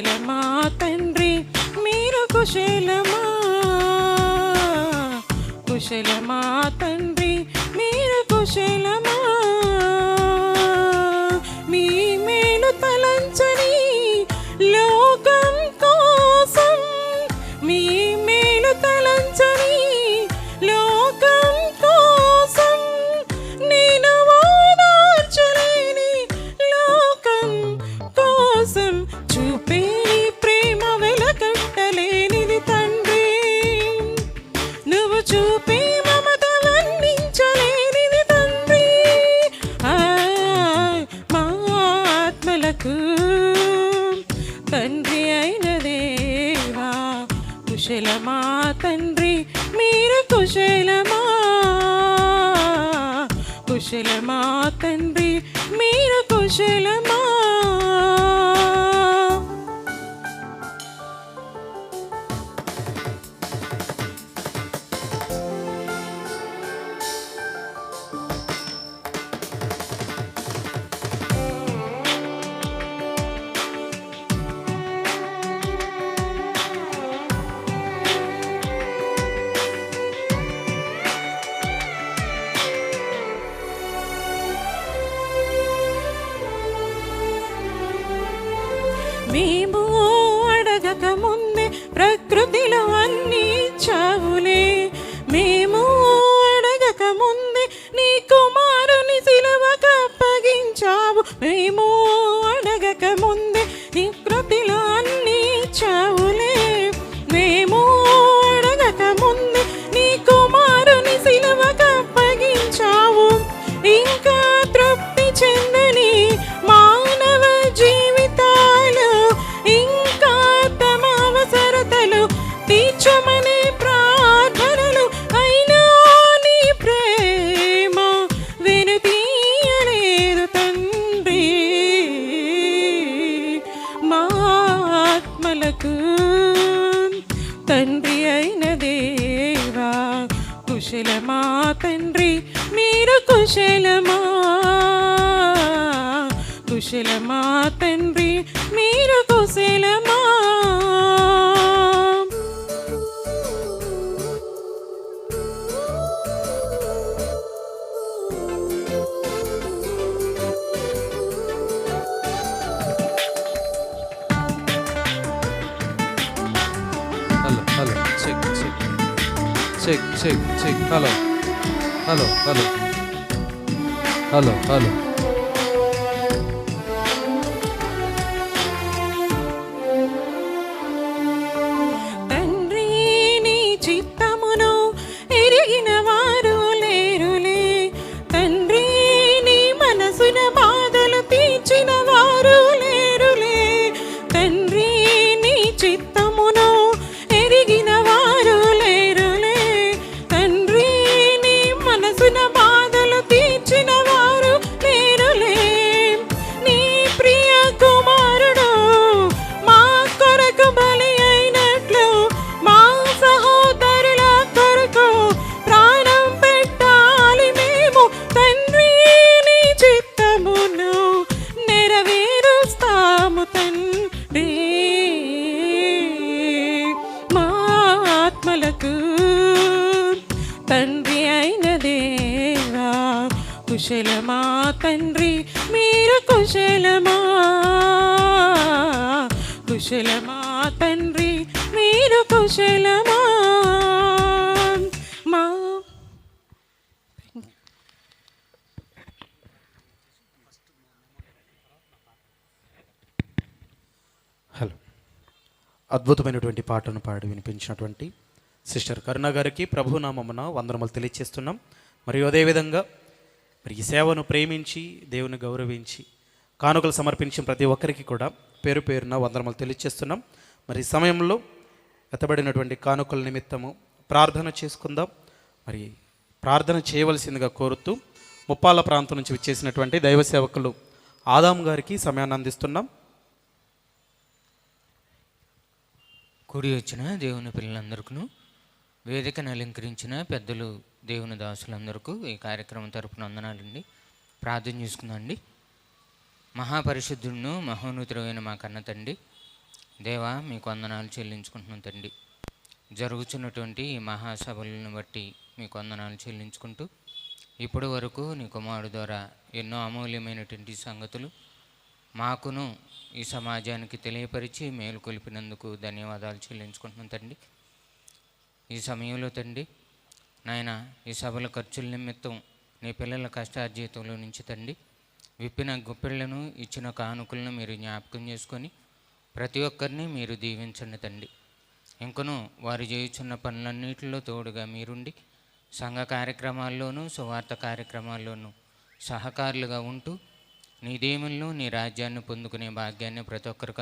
కుశలమా తండ్రి మీరు కుశలమా, కుశలమా తండ్రి మీరు కుశలమా, మీ మేలు తలంచని లోకం కోసం, మీ మేలు తలంచని లోకం కోసం, నేను ఓదార్చలేని లోకం కోసం చూపే ప్రేమ వెలకట్టలేనిది తండ్రి, నువ్వు చూపే మమత వర్ణించలేనిది తండ్రి. మా ఆత్మలకు తండ్రి అయిన దేవా కుశలమా తండ్రి మీరు కుశలమా, కుశలమా తండ్రి మీరు కుశలమా. మేము అడగక ముందే ప్రకృతిలో అన్ని ఇచ్చావులే, మేము అడగక ముందే నీ కుమారుని సిలువకు అప్పగించావు, మేము అడగక ముందే నీ కృతిలో అన్ని ఇచ్చావులే, మేము అడగక ముందే నీ కుమారుని సిలువకు అప్పగించావు. ఇంకా తృప్తి చెందని మానవ జీవితాలు, ఇంకా తమ అవసరతలు తీర్చమనే ప్రార్థనలు, అయినా నీ ప్రేమ వెనుతీయలేదు తండ్రి. మా ఆత్మలకు తండ్రి అయిన దేవా కుశలమా తండ్రి మీరు కుశలమా, కుశలమా తండ్రి మీరు కుశలమా. Hello hello check check check check check hello hello hello hello hello తండ్రి నీ చిత్తమును ఎరిగిన వారు లేరులే, తండ్రి నీ మనసున బాధలు తీర్చిన వారు లేరులే, తండ్రి నీ చిత్తమును ఎరిగిన వారు లేరులే, తండ్రి నీ మనసున బాధలు తీర్చిన వారు లేరులే. నీ ప్రియ కుమారుడు మా కొరకు బలి అయినట్లు మా సహోదరుల కొరకు ప్రాణం పెట్టాలి మేము, తండ్రి నీ చిత్తమును నెరవేరుస్తాము తండ్రి. మా ఆత్మలకు తండ్రి అయిన దేవా కుశలమా తండ్రి మీరు కుశలమా, కుశలమా తండ్రి మీరు కుశలమా. మా హలో, అద్భుతమైనటువంటి పాటను పాడి వినిపించినటువంటి సిస్టర్ కరుణ గారికి ప్రభునామమున వందనములు తెలియజేస్తున్నాం. మరియు అదేవిధంగా మరి ఈ సేవను ప్రేమించి దేవుని గౌరవించి కానుకలు సమర్పించిన ప్రతి ఒక్కరికి కూడా పేరు పేరున వందనములు తెలియజేస్తున్నాం. మరి ఈ సమయంలో ఎత్తబడినటువంటి కానుకల నిమిత్తము ప్రార్థన చేసుకుందాం. మరి ప్రార్థన చేయవలసిందిగా కోరుతూ ముప్పాల ప్రాంతం నుంచి విచ్చేసినటువంటి దైవ సేవకులు ఆదాం గారికి సమయాన్ని అందిస్తున్నాం. కూడి వచ్చిన దేవుని పిల్లలందరికీ, వేదికను అలంకరించిన పెద్దలు, దేవుని దాసులందరికీ ఈ కార్యక్రమం తరపున వందనాలండి. ప్రార్థన చేసుకుందామండి. మహాపరిశుద్ధుడును మహోన్నతుడైన మా కన్న తండ్రి, దేవా మీకు వందనాలు చెల్లించుకుంటున్నాను తండ్రి. జరుగుతున్నటువంటి ఈ మహాసభలను బట్టి మీకు వందనాలు చెల్లించుకుంటూ ఇప్పటి వరకు నీ కుమారుడు ద్వారా ఎన్నో అమూల్యమైనటువంటి సంగతులు మాకును ఈ సమాజానికి తెలియపరిచి మేలు కొలిపినందుకు ధన్యవాదాలు చెల్లించుకుంటున్నాను తండ్రి. ఈ సమయంలో తండ్రి నాయన ఈ సభల ఖర్చుల నిమిత్తం నీ పిల్లల కష్టార్జితంలో నుంచి తండ్రి విప్పిన గుప్పిళ్లను ఇచ్చిన కానుకలను మీరు జ్ఞాపకం చేసుకొని ప్రతి ఒక్కరిని మీరు దీవించండి తండ్రి. ఇంకను వారు చేయుచున్న పనులన్నిటిలో తోడుగా మీరుండి సంఘ కార్యక్రమాల్లోనూ సువార్త కార్యక్రమాల్లోనూ సహకారులుగా ఉంటూ నీ దేవులను నీ రాజ్యాన్ని పొందుకునే భాగ్యాన్ని ప్రతి ఒక్కరికి